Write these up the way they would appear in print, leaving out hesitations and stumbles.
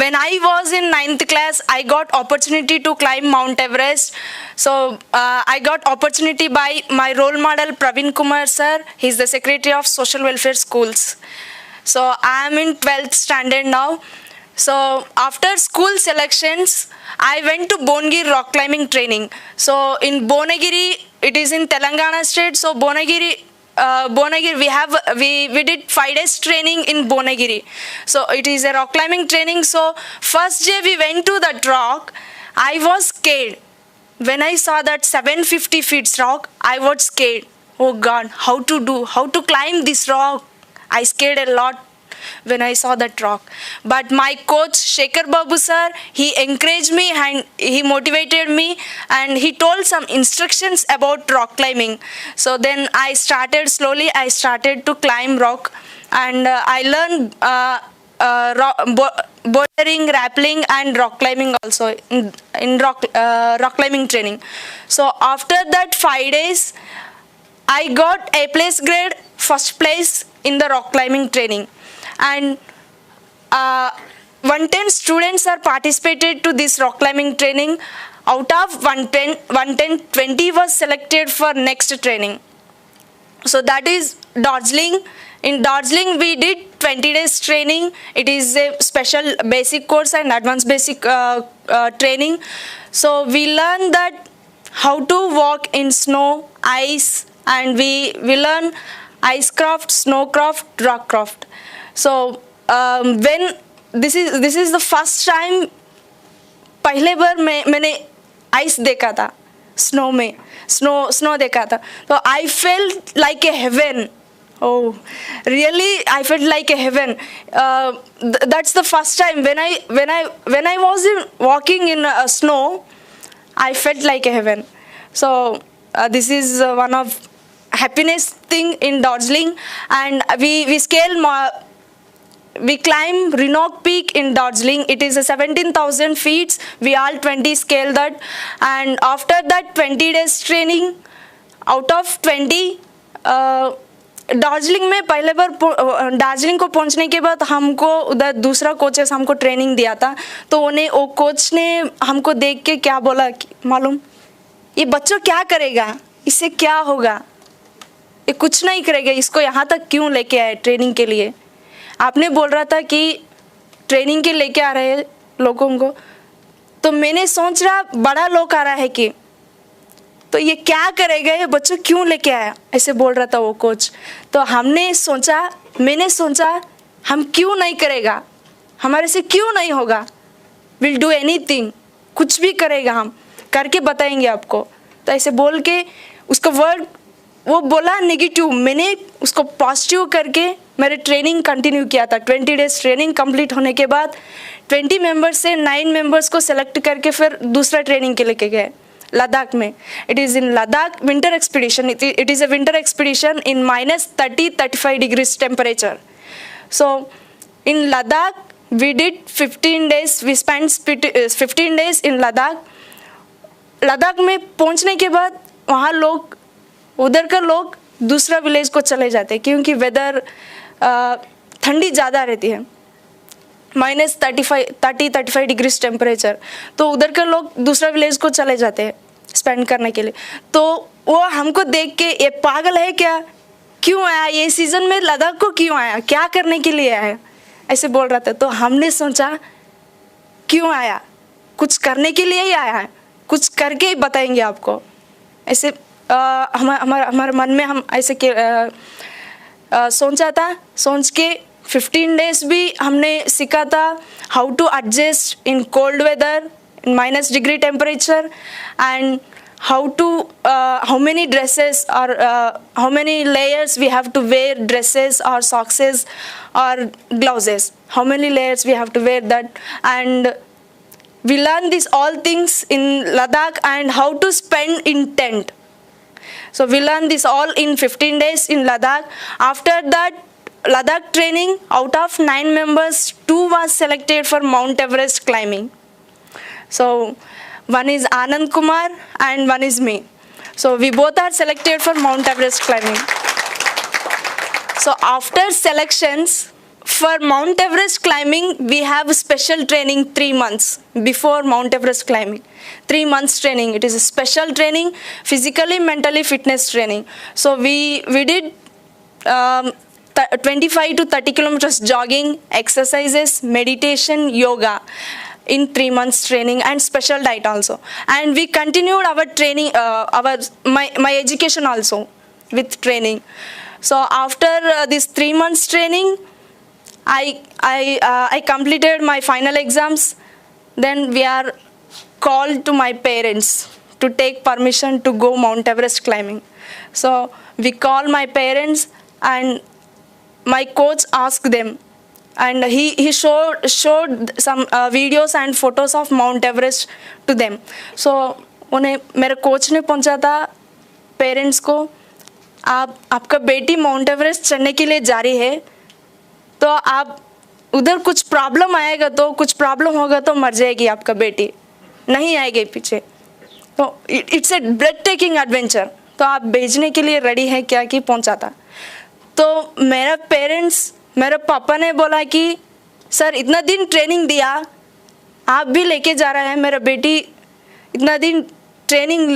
When I was in ninth class, I got opportunity to climb Mount Everest. So I got opportunity by my role model Praveen Kumar sir. He's the secretary of social welfare schools. So I am in 12th standard now. So after school selections, I went to Bongiri rock climbing training. So in Bonagiri, it is in Telangana state. So Bonagiri, we did 5 days training in Bonagiri. So it is a rock climbing training. So first day we went to that rock. I was scared. When I saw that 750 feet rock, I was scared. Oh God, how to climb this rock? I scared a lot when I saw that rock. But my coach Shekhar Babu sir, he encouraged me and he motivated me and he told some instructions about rock climbing. So then I started to climb rock and I learned bouldering, rappelling and rock climbing also in rock climbing training. So after that 5 days, I got A plus grade, first place in the rock climbing training. And 110 students are participated to this rock climbing training. Out of 110, 20 was selected for next training. So that is Darjeeling. In Darjeeling, we did 20 days training. It is a special basic course and advanced basic training. So we learn that how to walk in snow, ice, and we learn ice craft, snow craft, rock craft. So when this is the first time पहले बार मैंने ice देखा था, snow में snow देखा था, तो I felt like a heaven. Oh, really, I felt like a heaven. That's the first time when I was walking in snow, I felt like a heaven. So this is one of happiness thing in Darjeeling, and we climb Renock Peak in Darjeeling. It is a 17,000 feet. We all 20 scale that, and after that 20 days training, out of 20, Darjeeling में पहले बार दार्जिलिंग को पहुंचने के बाद हमको उधर दूसरा coaches हमको ट्रेनिंग दिया था, तो वो कोच ने हमको देख के क्या बोला मालूम, ये बच्चों क्या करेगा, इससे क्या होगा, ये कुछ नहीं करेगा, इसको यहाँ तक क्यों लेके आए ट्रेनिंग के लिए. आपने बोल रहा था कि ट्रेनिंग के लेके आ रहे हैं लोगों को, तो मैंने सोच रहा बड़ा लोग आ रहा है कि तो ये क्या करेगा, ये बच्चों क्यों लेके आया, ऐसे बोल रहा था वो कोच. तो मैंने सोचा हम क्यों नहीं करेगा, हमारे से क्यों नहीं होगा, विल डू एनीथिंग, कुछ भी करेगा, हम करके बताएंगे आपको. तो ऐसे बोल के उसका वर्ड वो बोला नेगेटिव, मैंने उसको पॉजिटिव करके मेरे ट्रेनिंग कंटिन्यू किया था. 20 डेज ट्रेनिंग कंप्लीट होने के बाद 20 मेंबर्स से 9 मेंबर्स को सेलेक्ट करके फिर दूसरा ट्रेनिंग के लेके गए लद्दाख में. It is in Ladakh winter expedition. It is a winter expedition in -30-35 degrees temperature. So in Ladakh we did 15 days. We spent 15 days in Ladakh. Ladakh में पहुंचने के बाद वहाँ लोग, उधर का लोग दूसरा विलेज को चले जाते हैं क्योंकि वेदर ठंडी ज़्यादा रहती है, -30-35 डिग्रीज टेम्परेचर. तो उधर के लोग दूसरा विलेज को चले जाते हैं स्पेंड करने के लिए. तो वो हमको देख के ये पागल है क्या, क्यों आया ये सीज़न में लद्दाख को, क्यों आया, क्या करने के लिए आया, ऐसे बोल रहा था. तो हमने सोचा क्यों आया, कुछ करने के लिए ही आया है, कुछ करके ही बताएंगे आपको. ऐसे हमारे मन में हम ऐसे सोचा था. सोच के 15 डेज भी हमने सीखा था how to adjust in cold weather, in -degree temperature, and how many dresses or how many layers we have to wear, dresses or socks or gloves, how many layers we have to wear that. And we learn these all things in Ladakh and how to spend in tent. So we learned this all in 15 days in Ladakh. After that Ladakh training, out of 9 members, 2 was selected for Mount Everest climbing. So one is Anand Kumar and one is me. So we both are selected for Mount Everest climbing. So after selections, for Mount Everest climbing, we have special training 3 months before Mount Everest climbing. 3 months training. It is a special training, physically, mentally fitness training. So we did 25 to 30 kilometers jogging, exercises, meditation, yoga in 3 months training, and special diet also. And we continued our training, my education also with training. So after this 3 months training, I completed my final exams. Then we are called to my parents to take permission to go Mount Everest climbing. So we call my parents, and my coach asked them, and he showed some videos and photos of Mount Everest to them. So उन्हें मेरे coach ने पहुंचा था parents को, आपका बेटी mount Everest चढ़ने के लिए जा रही है, तो आप उधर कुछ प्रॉब्लम आएगा, तो कुछ प्रॉब्लम होगा तो मर जाएगी आपका बेटी, नहीं आएगी पीछे. तो it's a breath taking adventure. तो आप भेजने के लिए रेडी है क्या कि पहुंचा था. तो मेरा पेरेंट्स, मेरे पापा ने बोला कि सर इतना दिन ट्रेनिंग दिया, आप भी लेके जा रहे हैं, मेरा बेटी इतना दिन ट्रेनिंग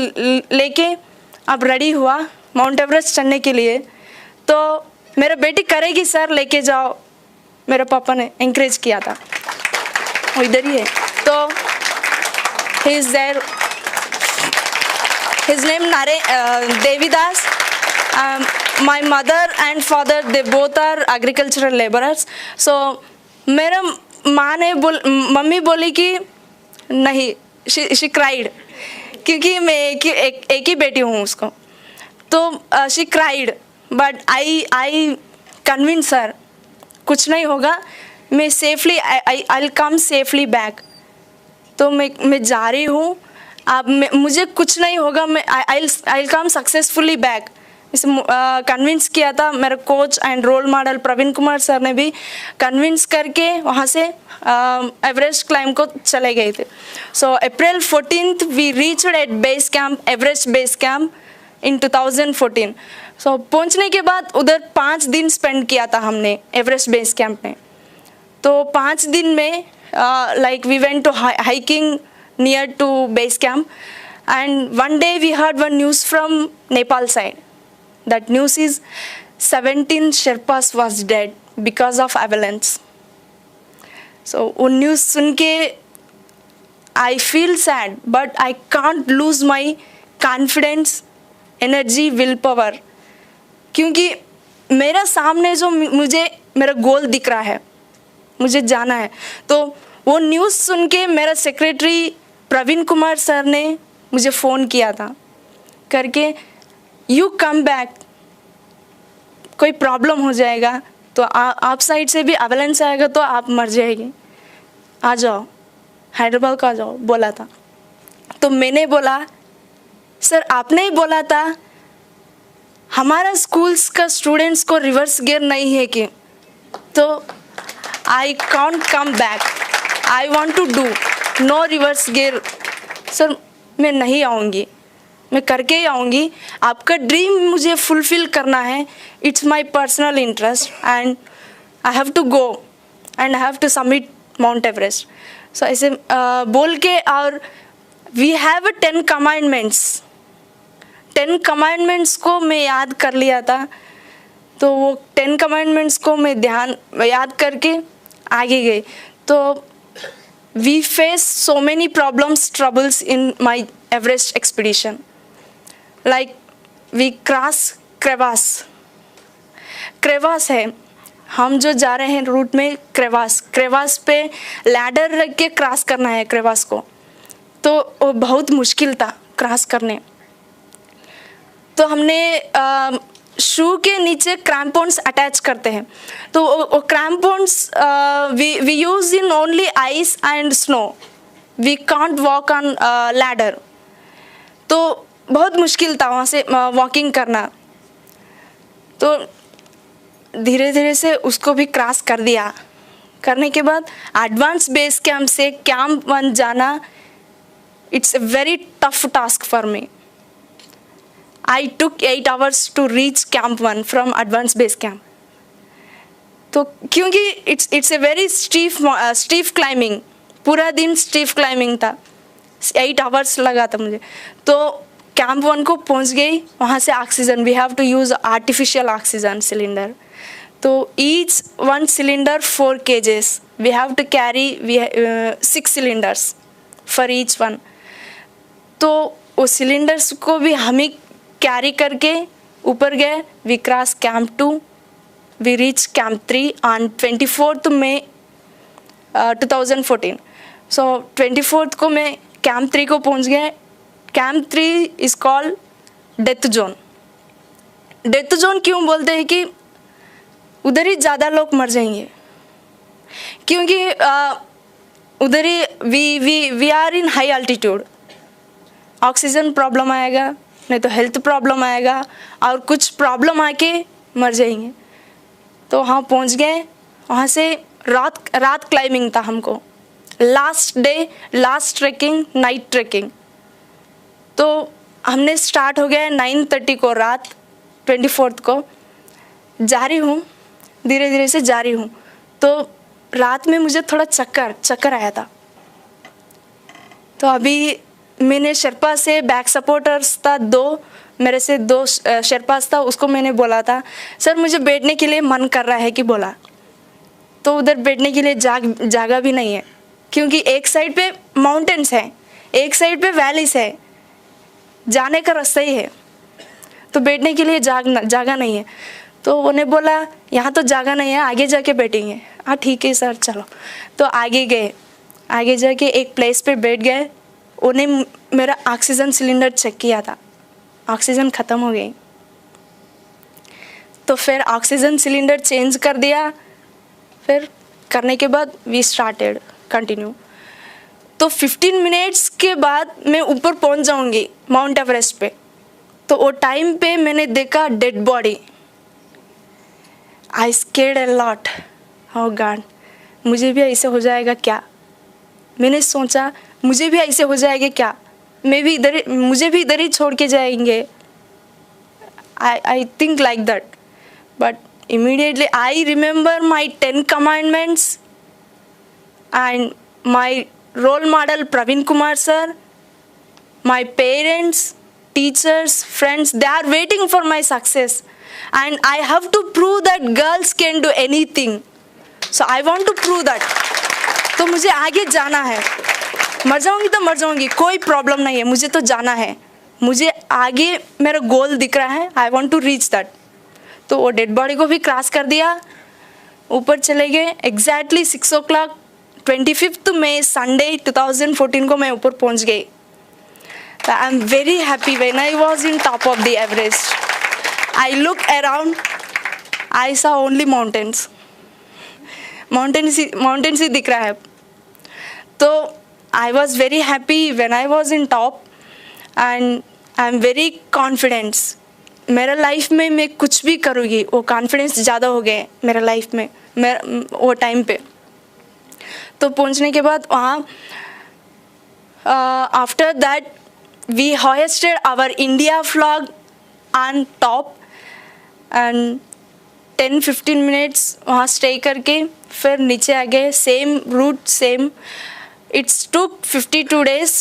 लेके अब रेडी हुआ माउंट एवरेस्ट चढ़ने के लिए, तो मेरा बेटी करेगी सर, लेके जाओ. मेरे पापा ने encourage किया था. वो इधर ही है. तो he is there. His name Devidas. My mother and father, they both are agricultural laborers. So मेरा मम्मी बोली कि नहीं, she cried, क्योंकि मैं एक ही बेटी हूँ उसको. तो she cried, but I convinced her, कुछ नहीं होगा, मैं safely I'll come safely back. तो मैं जा रही हूँ, अब मुझे कुछ नहीं होगा, मैं I'll come successfully back. इसे कन्विंस किया था मेरा coach and role model Praveen Kumar sir ने भी कन्विंस करके वहाँ से एवरेस्ट क्लाइंब को चले गए थे. So April 14th we reached at base camp, Everest base camp in 2014. So पहुंचने के बाद उधर 5 दिन स्पेंड किया था हमने एवरेस्ट बेस कैंप में. तो 5 दिन में like we went to hiking near to base camp, and one day we heard one news from Nepal side. That news is 17 sherpas was dead because of avalanche. So वो news सुन के I feel sad, but I can't lose my confidence, energy, will power, क्योंकि मेरा सामने जो मुझे मेरा गोल दिख रहा है, मुझे जाना है. तो वो न्यूज़ सुन के मेरा सेक्रेटरी प्रवीण कुमार सर ने मुझे फ़ोन किया था करके, यू कम बैक, कोई प्रॉब्लम हो जाएगा तो आप साइड से भी एवलेंस आएगा तो आप मर जाएगी, आ जाओ हैदराबाद का, आ जाओ बोला था. तो मैंने बोला सर आपने ही बोला था हमारा स्कूल्स का स्टूडेंट्स को रिवर्स गियर नहीं है कि, तो I can't come back, I want to do no reverse gear. Sir मैं नहीं आऊँगी, मैं करके ही आऊँगी, आपका ड्रीम मुझे फुलफिल करना है, it's my personal interest and I have to go and I have to submit Mount Everest. So ऐसे बोल के, और वी हैव 10 कमांडमेंट्स. 10 कमांडमेंट्स को मैं याद कर लिया था. तो वो 10 कमांडमेंट्स को मैं याद करके आगे गई. तो we face so many problems, troubles in my Everest expedition. Like we cross crevasse है, हम जो जा रहे हैं रूट में क्रेवास पे लैडर रख के क्रॉस करना है क्रेवास को. तो वो बहुत मुश्किल था क्रॉस करने. तो हमने शू के नीचे क्रैम्पॉन्स अटैच करते हैं. तो वो crampons we use in only ice and snow, we can't walk on ladder. तो बहुत मुश्किल था वहाँ से वॉकिंग करना. तो धीरे धीरे से उसको भी क्रॉस कर दिया. करने के बाद एडवांस बेस कैंप से कैंप 1 जाना, it's a very tough task for me. I took 8 hours to reach Camp 1 from Advanced Base Camp. तो क्योंकि इट्स ए वेरी स्टीफ क्लाइंबिंग, पूरा दिन स्टीफ क्लाइंबिंग था, 8 आवर्स लगा था मुझे। तो कैंप 1 को पहुंच गई, वहाँ से oxygen, we have to use artificial oxygen cylinder. तो each 1 cylinder 4 kgs, we have to carry 6 cylinders for each 1। तो वो सिलेंडर्स को भी हम ही कैरी करके ऊपर गए। We cross camp 2, we reach camp 3 on 24th May 2014। So 24th को मैं कैंप 3 को पहुंच गए। Camp 3 is called death zone. Death zone क्यों बोलते हैं कि उधर ही ज़्यादा लोग मर जाएंगे, क्योंकि उधर ही we are in high altitude, oxygen problem आएगा, नहीं तो हेल्थ प्रॉब्लम आएगा, और कुछ प्रॉब्लम आके मर जाएंगे। तो वहाँ पहुँच गए। वहाँ से रात क्लाइंबिंग था हमको, last day, last trekking, night trekking. तो हमने स्टार्ट हो गया 9:30 को रात 24th को। जा रही हूँ, धीरे धीरे से जा रही हूँ, तो रात में मुझे थोड़ा चक्कर आया था। तो अभी मैंने शेरपा से, बैक सपोर्टर्स था 2, मेरे से 2 शेरपास था, उसको मैंने बोला था सर मुझे बैठने के लिए मन कर रहा है कि बोला। तो उधर बैठने के लिए जगह भी नहीं है, क्योंकि एक साइड पे माउंटेन्स है, एक साइड पे वैलीज है, जाने का रास्ता ही है, तो बैठने के लिए जगह नहीं है। तो उन्हें बोला यहाँ तो जगह नहीं है, आगे जाके बैठेंगे। हाँ ठीक है सर चलो। तो आगे गए, आगे जाके एक प्लेस पे बैठ गए। उन्हें मेरा ऑक्सीजन सिलेंडर चेक किया था, ऑक्सीजन ख़त्म हो गई। तो फिर ऑक्सीजन सिलेंडर चेंज कर दिया। फिर करने के बाद वी स्टार्टेड कंटिन्यू। तो 15 मिनट्स के बाद मैं ऊपर पहुंच जाऊंगी माउंट एवरेस्ट पे। तो वो टाइम पे मैंने देखा dead body. I scared a lot, oh God, मुझे भी ऐसे हो जाएगा क्या। मैंने सोचा मुझे भी ऐसे हो जाएगा क्या, मुझे भी इधर ही छोड़ के जाएंगे। I think like that, but immediately I remember my 10 commandments and my role model Praveen Kumar sir, my parents, teachers, friends, they are waiting for my success and I have to prove that girls can do anything. So I want to prove that. तो मुझे आगे जाना है, मर जाऊंगी तो मर जाऊंगी, कोई प्रॉब्लम नहीं है, मुझे तो जाना है, मुझे आगे मेरा गोल दिख रहा है, I want to reach that. तो वो डेड बॉडी को भी क्रॉस कर दिया, ऊपर चले गए। Exactly 6 o'clock 25th May Sunday 2014 को मैं ऊपर पहुंच गई। I am very happy when I was in top of the Everest. I look around, I saw only mountains, mountains ही दिख रहा है। तो I was very happy when I was in top and I am very confidence. मेरा life में मैं कुछ भी करूँगी, वो कॉन्फिडेंस ज़्यादा हो गए मेरा लाइफ में वो टाइम पे। तो पहुँचने के बाद वहाँ after that we hosted our India flag on top and 10-15 minutes वहाँ स्टे करके फिर नीचे आ गए। Same route, same. It's took 52 days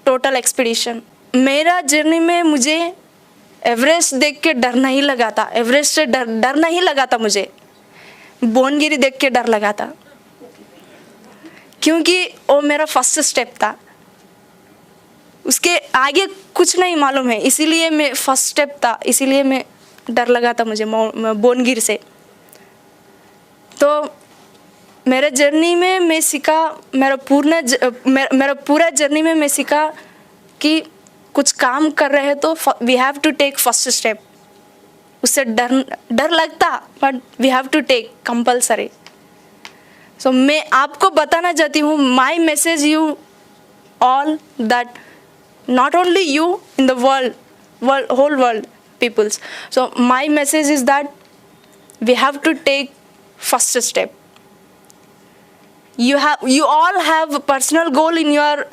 total expedition. मेरा जर्नी में मुझे एवरेस्ट देख के डर नहीं लगा था, एवरेस्ट से डर नहीं लगा था, मुझे बोनगिरी देख के डर लगा था, क्योंकि वो मेरा फर्स्ट स्टेप था। उसके आगे कुछ नहीं मालूम है, इसीलिए मैं फर्स्ट स्टेप था, इसीलिए मैं डर लगा था मुझे बोनगिर से। तो मेरे जर्नी में मैं सीखा, मेरा पूरा जर्नी में मैं सीखा कि कुछ काम कर रहे हैं तो we have to take first step. उससे डर लगता, but we have to take compulsory. So मैं आपको बताना चाहती हूँ, my message you all that not only you in the world whole world peoples, so my message is that we have to take first step. You all have a personal goal in your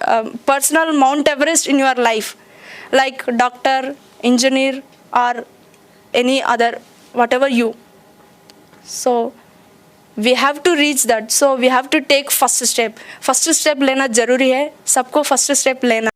personal Mount Everest in your life, like doctor, engineer, or any other, whatever you. So we have to reach that, so we have to take first step लेना ज़रूरी है, सबको first step लेना।